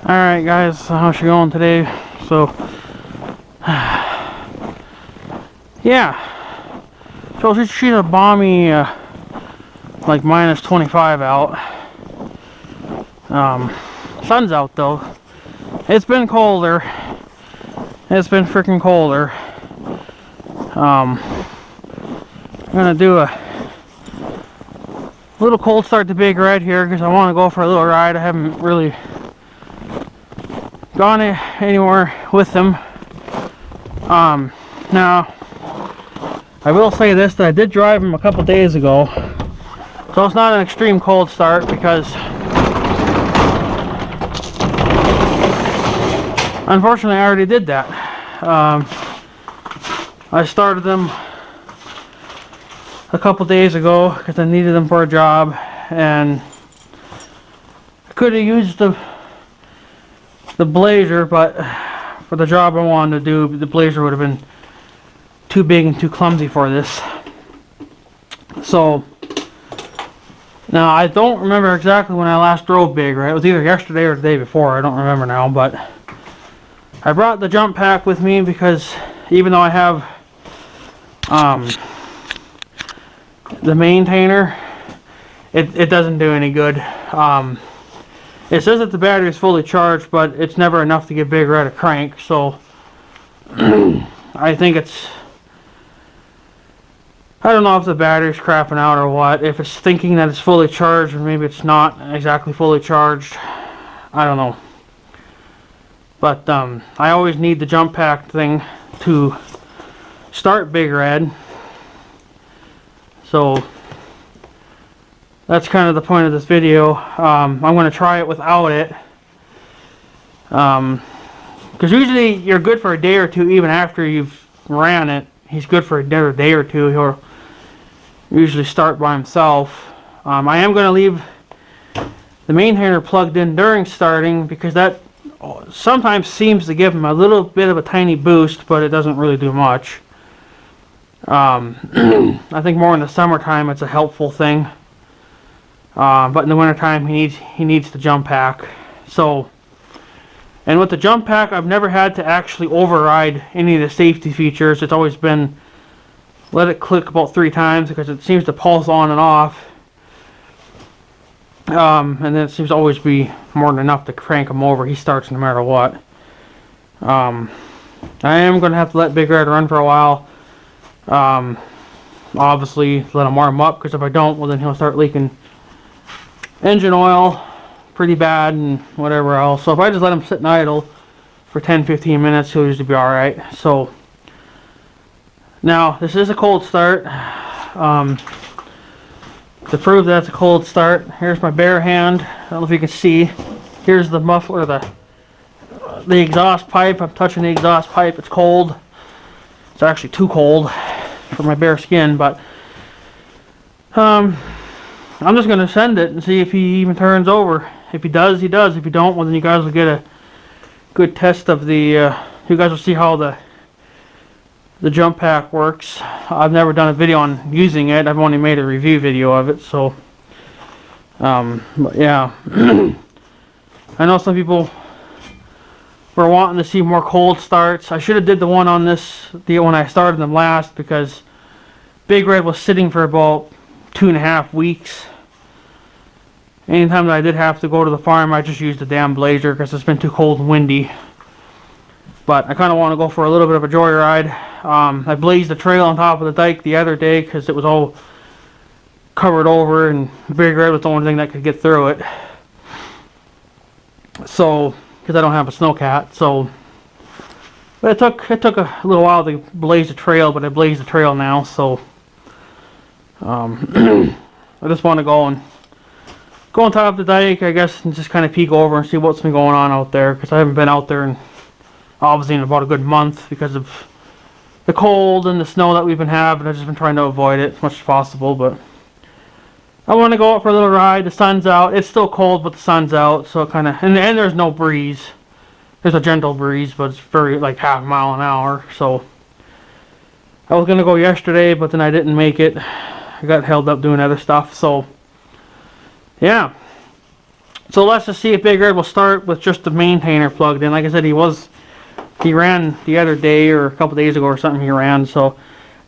Alright guys, so how's she going today? So yeah, so she's a balmy like minus 25 out. Sun's out though. It's been colder. It's been freaking colder. I'm gonna do a little cold start to Big Red here because I want to go for a little ride. I haven't really gone anywhere with him. Now I will say this, that I did drive him a couple days ago, so it's not an extreme cold start because unfortunately I already did that. I started them a couple days ago because I needed them for a job, and I could have used the Blazer, but for the job I wanted to do, the Blazer would have been too big and too clumsy for this. So now I don't remember exactly when I last drove Big Red. It was either yesterday or the day before, I don't remember now, but I brought the jump pack with me because even though I have the maintainer, it doesn't do any good. It says that the battery is fully charged, but it's never enough to get Big Red a crank, so I think it's, I don't know if the battery's crapping out or what, if it's thinking that it's fully charged or maybe it's not exactly fully charged. I don't know. But I always need the jump pack thing to start Big Red. So that's kind of the point of this video. I'm going to try it without it. Because usually you're good for a day or two even after you've ran it. He's good for another day or two. He'll usually start by himself. I am going to leave the maintainer plugged in during starting because that sometimes seems to give him a little bit of a tiny boost, but it doesn't really do much. I think more in the summertime it's a helpful thing. But in the wintertime he needs the jump pack. So, and with the jump pack I've never had to actually override any of the safety features. It's always been let it click about 3 times because it seems to pulse on and off. And then it seems to always be more than enough to crank him over. He starts no matter what. I am going to have to let Big Red run for a while. Obviously let him warm up, because if I don't, well then he'll start leaking engine oil pretty bad and whatever else. So if I just let him sit and idle for 10-15 minutes, he'll usually be alright. So now this is a cold start. To prove that it's a cold start, here's my bare hand. I don't know if you can see. Here's the muffler, the exhaust pipe. I'm touching the exhaust pipe. It's cold. It's actually too cold for my bare skin, but I'm just going to send it and see if he even turns over. If he does, he does. If he don't, well then you guys will get a good test of the, you guys will see how the jump pack works. I've never done a video on using it. I've only made a review video of it, so but yeah. I know some people were wanting to see more cold starts. I should have did the one on this when I started them last, because Big Red was sitting for about 2.5 weeks. Anytime that I did have to go to the farm, I just used the damn Blazer because it's been too cold and windy. But I kind of want to go for a little bit of a joyride. I blazed the trail on top of the dike the other day because it was all covered over, and Big Red was the only thing that could get through it. So, because I don't have a snowcat, so. But it took a little while to blaze the trail, but I blazed the trail now, so. I just want to go on top of the dike, I guess, and just kind of peek over and see what's been going on out there, because I haven't been out there in obviously in about a good month because of the cold and the snow that we've been having. I've just been trying to avoid it as much as possible, but I want to go out for a little ride. The sun's out. It's still cold, but the sun's out, so it kind of, and there's no breeze. There's a gentle breeze, but it's very, like, half a mile an hour, so I was going to go yesterday, but then I didn't make it. I got held up doing other stuff, so yeah. So let's just see if Big Red will start with just the maintainer plugged in. Like I said, he ran the other day or a couple days ago or something. He ran, so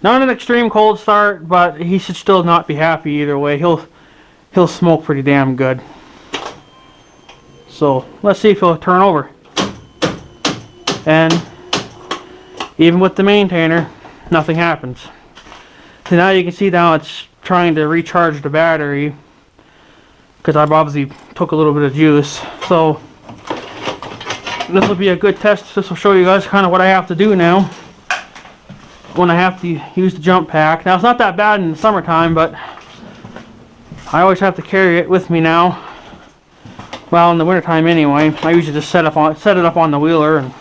not an extreme cold start, but he should still not be happy either way. He'll smoke pretty damn good. So let's see if he'll turn over. And even with the maintainer, nothing happens. So now you can see now it's trying to recharge the battery, because I've obviously took a little bit of juice. So this will be a good test. This will show you guys kind of what I have to do now when I have to use the jump pack. Now it's not that bad in the summertime, but I always have to carry it with me now. Well, in the wintertime anyway. I usually just set it up on the wheeler, and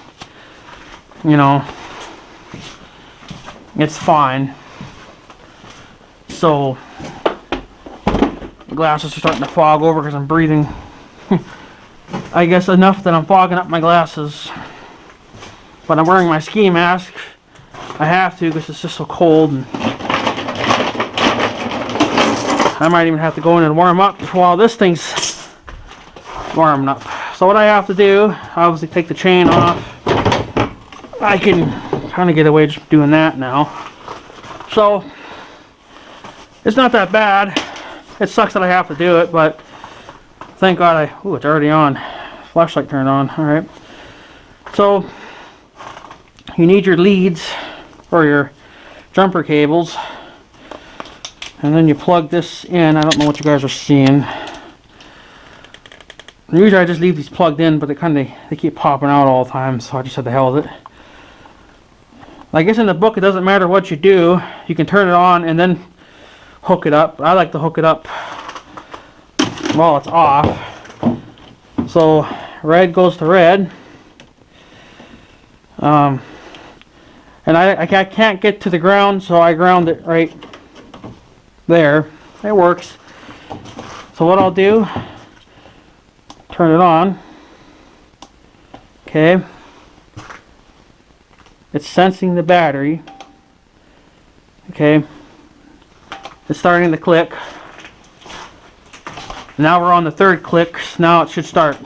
you know, it's fine. So the glasses are starting to fog over because I'm breathing. I guess enough that I'm fogging up my glasses. But I'm wearing my ski mask. I have to because it's just so cold, and I might even have to go in and warm up while this thing's warming up. So what I have to do, obviously take the chain off. I can kind of get away just doing that now. So it's not that bad. It sucks that I have to do it, but thank God ooh, it's already on. Flashlight turned on. Alright. So you need your leads for your jumper cables. And then you plug this in. I don't know what you guys are seeing. Usually I just leave these plugged in, but they keep popping out all the time, so I just had to hell with it. I guess in the book it doesn't matter what you do. You can turn it on and then hook it up. I like to hook it up while it's off. So red goes to red. And I can't get to the ground, so I ground it right there. It works. So what I'll do, turn it on. Okay. It's sensing the battery. Okay. It's starting to click. Now we're on the third click. Now it should start.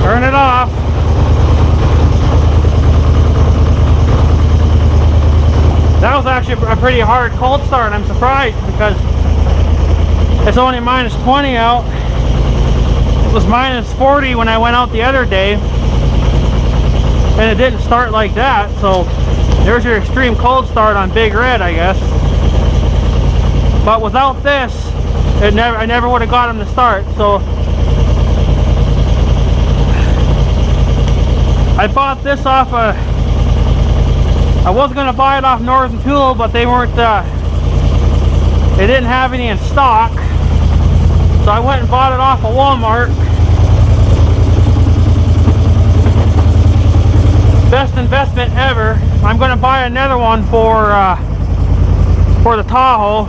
Turn it off. That was actually a pretty hard cold start. I'm surprised because it's only minus 20 out. It was minus 40 when I went out the other day, and it didn't start like that. So there's your extreme cold start on Big Red, I guess. But without this, I never would have got him to start. So I bought this off I was going to buy it off Northern Tool, but they weren't, they didn't have any in stock. So I went and bought it off of Walmart. Best investment ever. I'm going to buy another one for the Tahoe.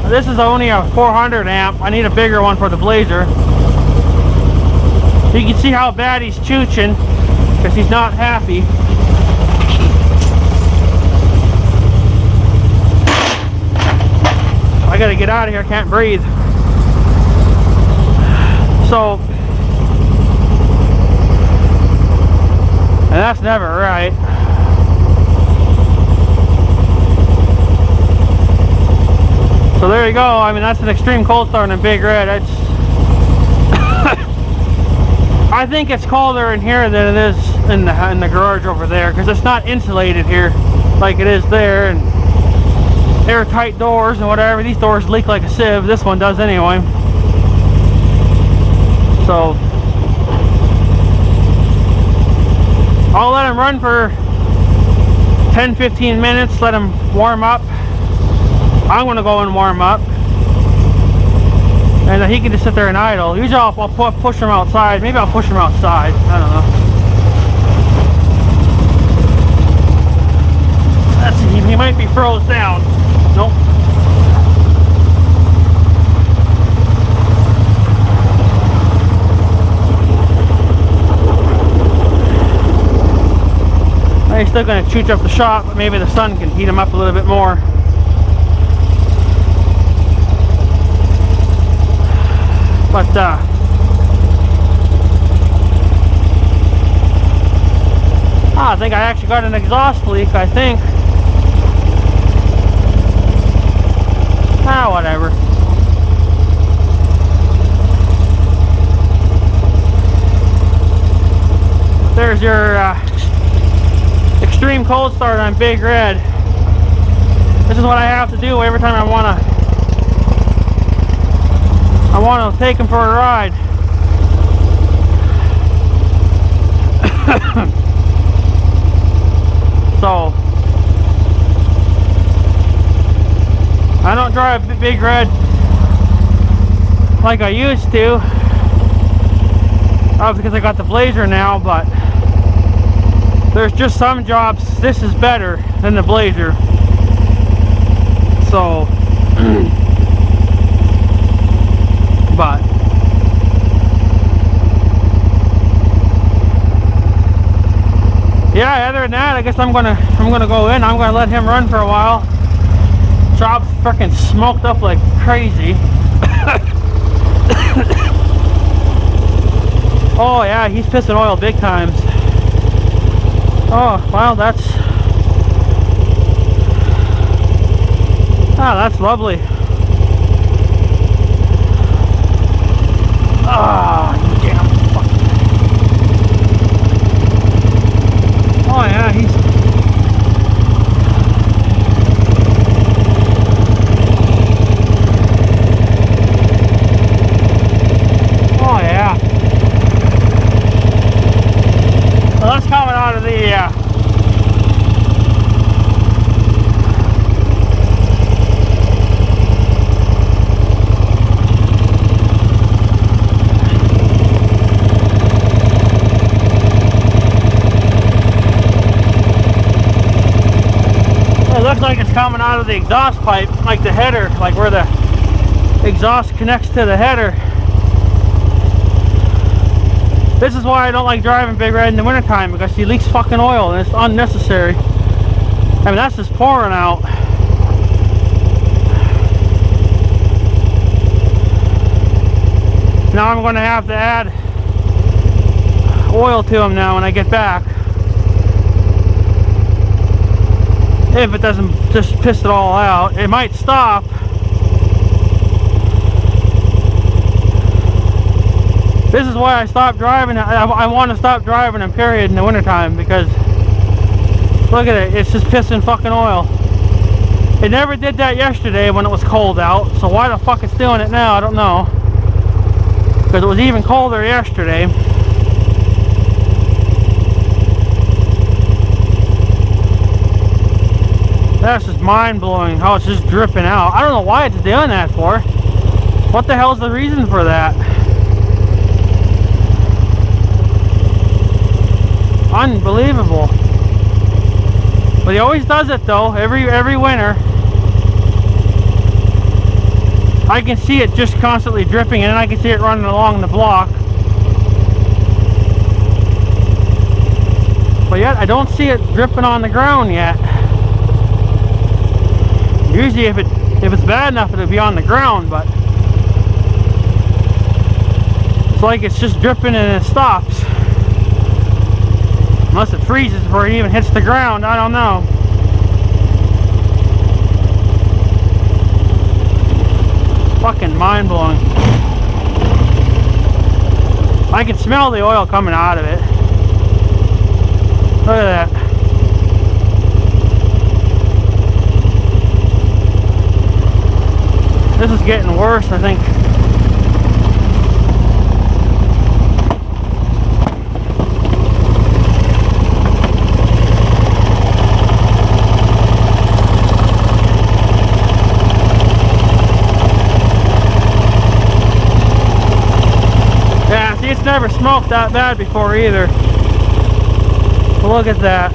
This is only a 400 amp. I need a bigger one for the Blazer. You can see how bad he's chooching because he's not happy. I gotta get out of here, I can't breathe. So, and that's never right. So there you go. I mean, that's an extreme cold start in Big Red. It's I think it's colder in here than it is in the garage over there, because it's not insulated here like it is there, and airtight doors and whatever. These doors leak like a sieve. This one does anyway. So I'll let him run for 10-15 minutes, let him warm up. I'm going to go and warm up, and he can just sit there and idle. Usually I'll push him outside. Maybe I'll push him outside. I don't know. Let's see, he might be froze down. Nope. Nice still going to chooch up the shop, but maybe the sun can heat them up a little bit more. But I think I actually got an exhaust leak, I think. Whatever. There's your extreme cold start on Big Red. This is what I have to do every time I want to take him for a ride. So I don't drive Big Red like I used to, because I got the Blazer now, but there's just some jobs this is better than the Blazer. So but yeah, other than that, I guess I'm gonna go in. I'm gonna let him run for a while. Shop's freaking smoked up like crazy. Oh yeah, he's pissing oil big times. Oh wow, that's lovely. Ah, damn fuck. Oh yeah, he's coming out of the it looks like it's coming out of the exhaust pipe, like the header, like where the exhaust connects to the header. This is why I don't like driving Big Red in the wintertime, because he leaks fucking oil and it's unnecessary. I mean, that's just pouring out. Now I'm going to have to add oil to him now when I get back. If it doesn't just piss it all out. It might stop. This is why I stopped driving. I want to stop driving in period in the wintertime, because look at it, it's just pissing fucking oil. It never did that yesterday when it was cold out, so why the fuck it's doing it now, I don't know. Because it was even colder yesterday. That's just mind-blowing how it's just dripping out. I don't know why it's doing that for. What the hell's the reason for that? Unbelievable. But he always does it though, every winter. I can see it just constantly dripping, and then I can see it running along the block. But yet I don't see it dripping on the ground yet. Usually if it's bad enough, it'll be on the ground, but it's like it's just dripping and it stops. Unless it freezes before it even hits the ground, I don't know. Fucking mind-blowing. I can smell the oil coming out of it. Look at that. This is getting worse, I think. Yeah, see, it's never smoked that bad before either. Look at that.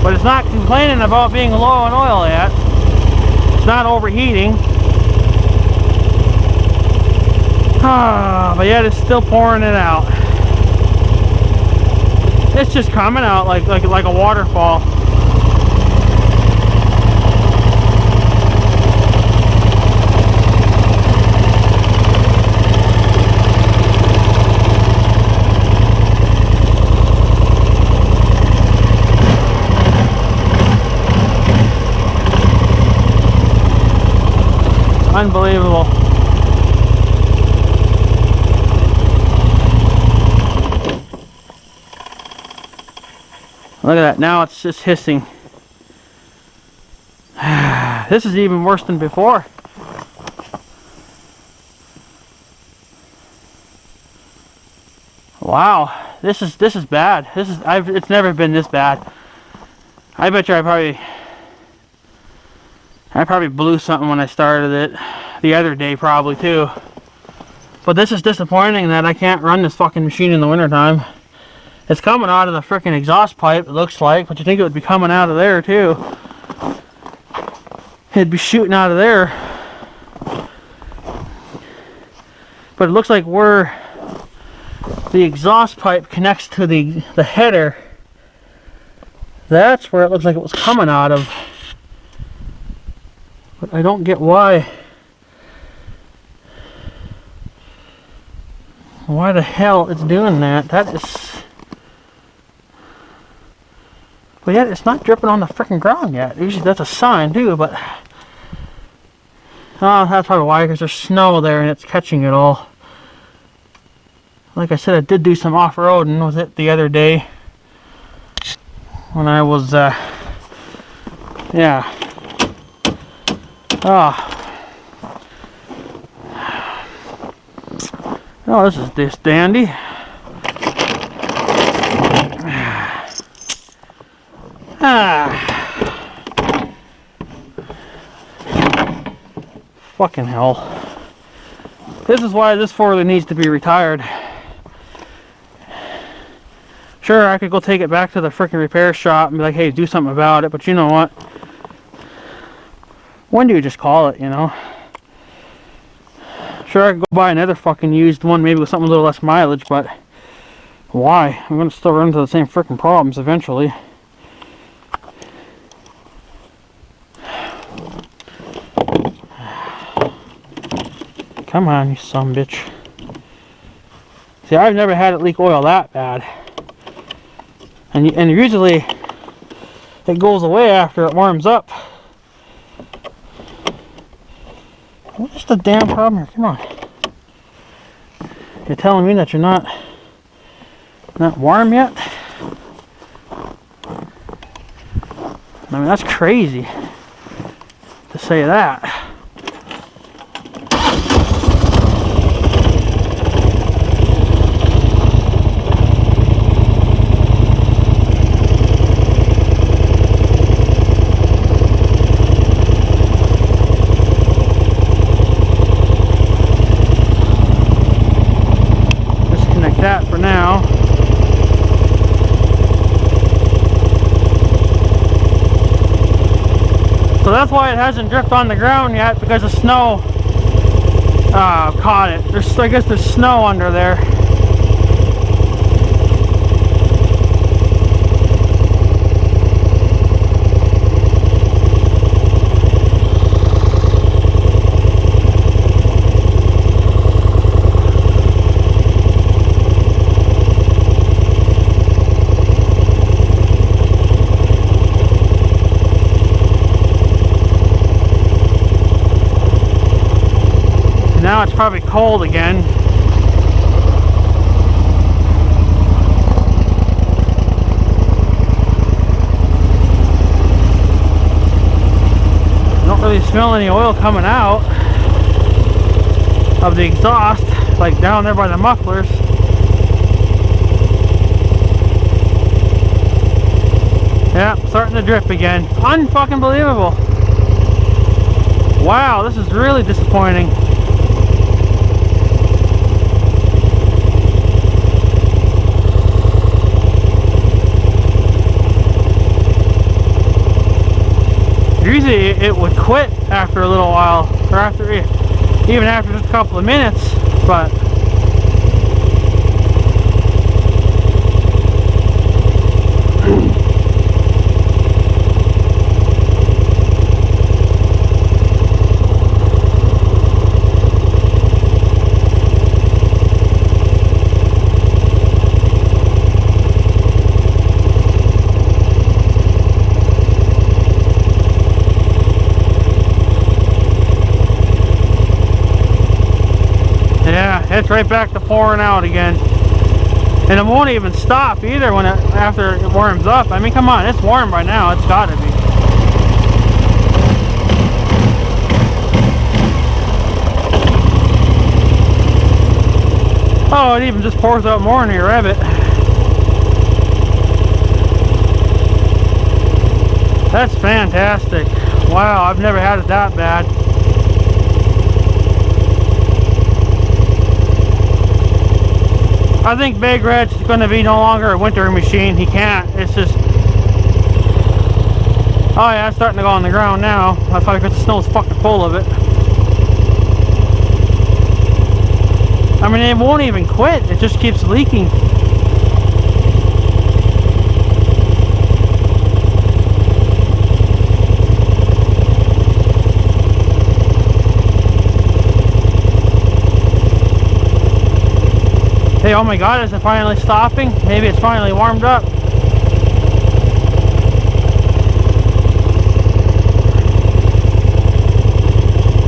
But it's not complaining about being low on oil yet. It's not overheating. But yet it's still pouring it out. It's just coming out like a waterfall. Unbelievable. Look at that. Now it's just hissing. This is even worse than before. Wow. This is bad. It's never been this bad. I bet you I probably blew something when I started it the other day, probably too. But this is disappointing that I can't run this fucking machine in the wintertime. It's coming out of the freaking exhaust pipe, it looks like, but you think it would be coming out of there too. It'd be shooting out of there. But it looks like where the exhaust pipe connects to the header, that's where it looks like it was coming out of. But I don't get why the hell it's doing that. That is... But yet it's not dripping on the freaking ground yet. Usually that's a sign too, but... Oh, that's probably why, because there's snow there and it's catching it all. Like I said, I did do some off-roading with it the other day. When I was, yeah. Oh, this is dandy. Fucking hell. This is why this four-wheeler needs to be retired. Sure, I could go take it back to the freaking repair shop and be like, hey, do something about it, but you know what? When do you just call it, you know? Sure, I could go buy another fucking used one, maybe with something a little less mileage, but why? I'm going to still run into the same freaking problems eventually. Come on, you sumbitch. See, I've never had it leak oil that bad. And usually it goes away after it warms up. What's the damn problem here? Come on. You're telling me that you're not warm yet? I mean, that's crazy to say that. That for now. So that's why it hasn't dripped on the ground yet, because the snow caught it. I guess there's snow under there. Now it's probably cold again. Don't really smell any oil coming out of the exhaust, like down there by the mufflers. Yeah, starting to drip again. Unfucking believable. Wow, this is really disappointing. Usually it would quit after a little while, or even after just a couple of minutes. But yeah, it's right back to pouring out again. And it won't even stop either when after it warms up. I mean, come on, it's warm by now. It's gotta be. Oh, it even just pours out more in here, rabbit. That's fantastic. Wow, I've never had it that bad. I think Big Red's going to be no longer a winter machine. He can't. It's just... Oh yeah, it's starting to go on the ground now. That's probably because the snow's fucking full of it. I mean, it won't even quit. It just keeps leaking. Hey, oh my god, is it finally stopping? Maybe it's finally warmed up.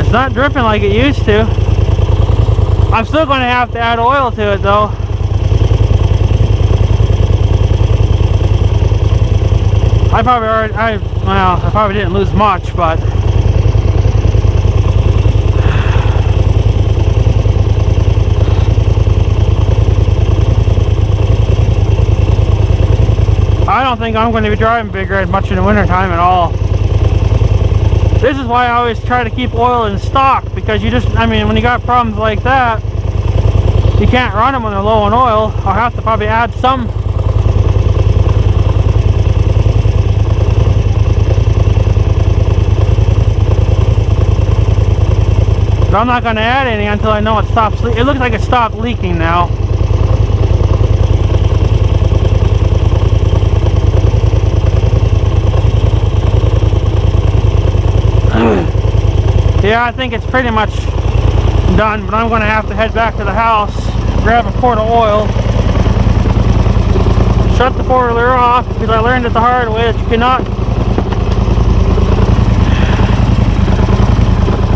It's not dripping like it used to. I'm still going to have to add oil to it though. I probably didn't lose much, but I don't think I'm going to be driving Big Red much in the winter time at all. This is why I always try to keep oil in stock, because you just, I mean, when you got problems like that, you can't run them when they're low on oil. I'll have to probably add some. But I'm not going to add any until I know it stops leaking. It looks like it stopped leaking now. Yeah, I think it's pretty much done, but I'm going to have to head back to the house, grab a quart of oil, shut the boiler off, because I learned it the hard way that you cannot.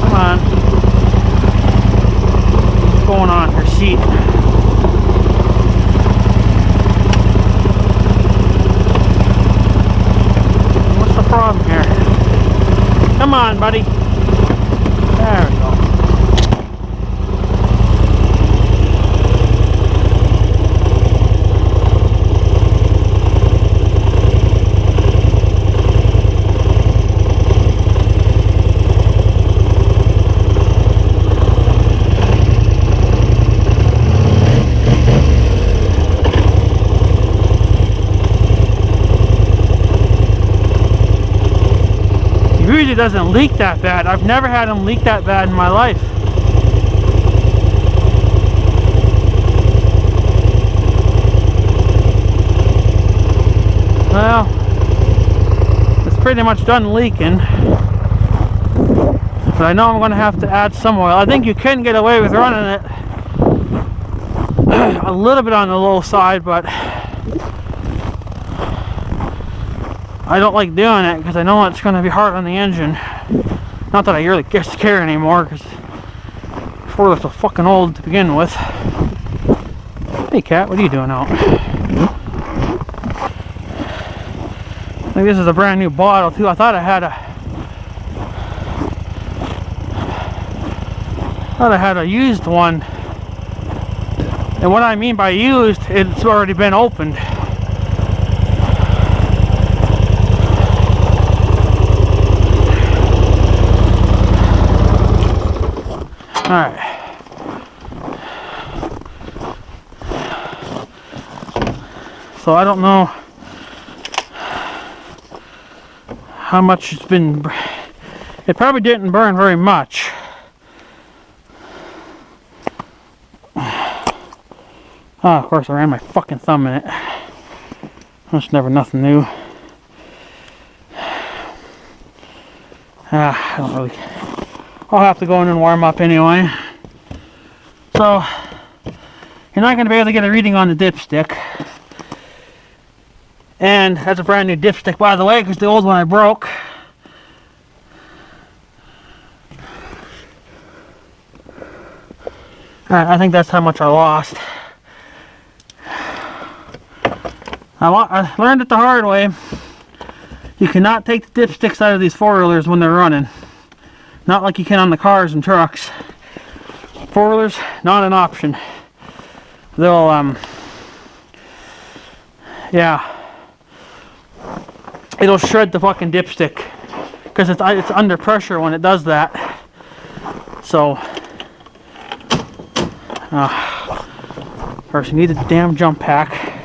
Come on. What's going on here? Seat. What's the problem here? Come on, buddy. There we go. It usually doesn't leak that bad. I've never had them leak that bad in my life. Well, it's pretty much done leaking, but I know I'm going to have to add some oil. I think you can get away with running it a little bit on the low side, but I don't like doing it because I know it's going to be hard on the engine. Not that I really care anymore, because Ford was so fucking old to begin with. Hey cat, what are you doing out? I think this is a brand new bottle too. I thought I had a used one. And what I mean by used, it's already been opened. Alright. So I don't know how much it's been. It probably didn't burn very much. Oh, of course I ran my fucking thumb in it. That's never nothing new. I don't really... I'll have to go in and warm up anyway. So, you're not going to be able to get a reading on the dipstick. And that's a brand new dipstick, by the way, because the old one I broke. Alright, I think that's how much I lost. I learned it the hard way. You cannot take the dipsticks out of these four-wheelers when they're running. Not like you can on the cars and trucks. Four-wheelers, not an option. They'll, yeah. It'll shred the fucking dipstick. Because it's under pressure when it does that. So, first you need the damn jump pack.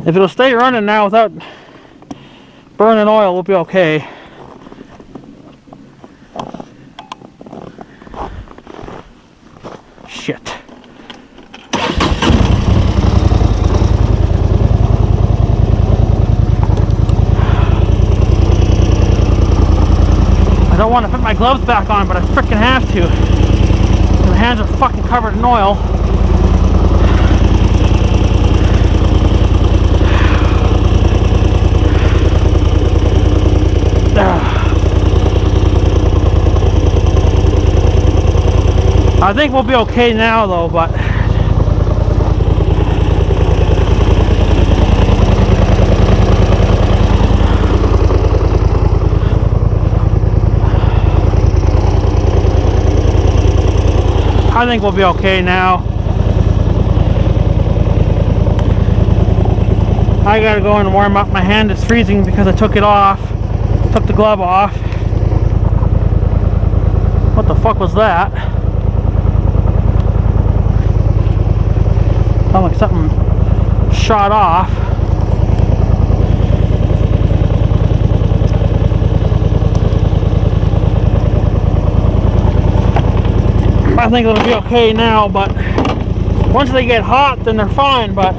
If it'll stay running now without burning oil, we'll be okay. Shit. I don't want to put my gloves back on, but I frickin' have to. My hands are fucking covered in oil. I think we'll be okay now though, but I think we'll be okay now. I gotta go and warm up. My hand is freezing because I took it off. Took the glove off. What the fuck was that? Sounded like something shot off. I think it'll be okay now, but once they get hot, then they're fine, but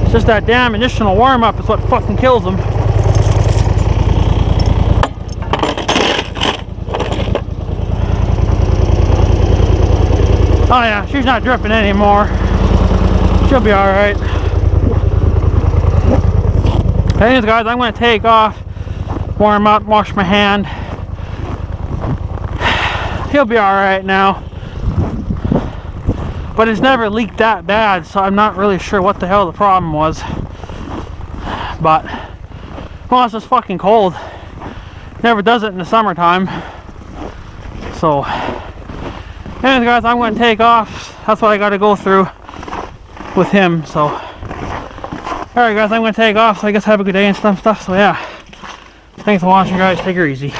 it's just that damn additional warm-up is what fucking kills them. Oh yeah, she's not dripping anymore. She'll be alright. Anyways guys, I'm going to take off, warm up, wash my hand. He'll be alright now. But it's never leaked that bad, so I'm not really sure what the hell the problem was. But, well, it's just fucking cold. Never does it in the summertime. So, anyways guys, I'm going to take off. That's what I got to go through with him, so. Alright guys, I'm going to take off, so I guess have a good day and stuff, so yeah. Thanks for watching guys, take her easy.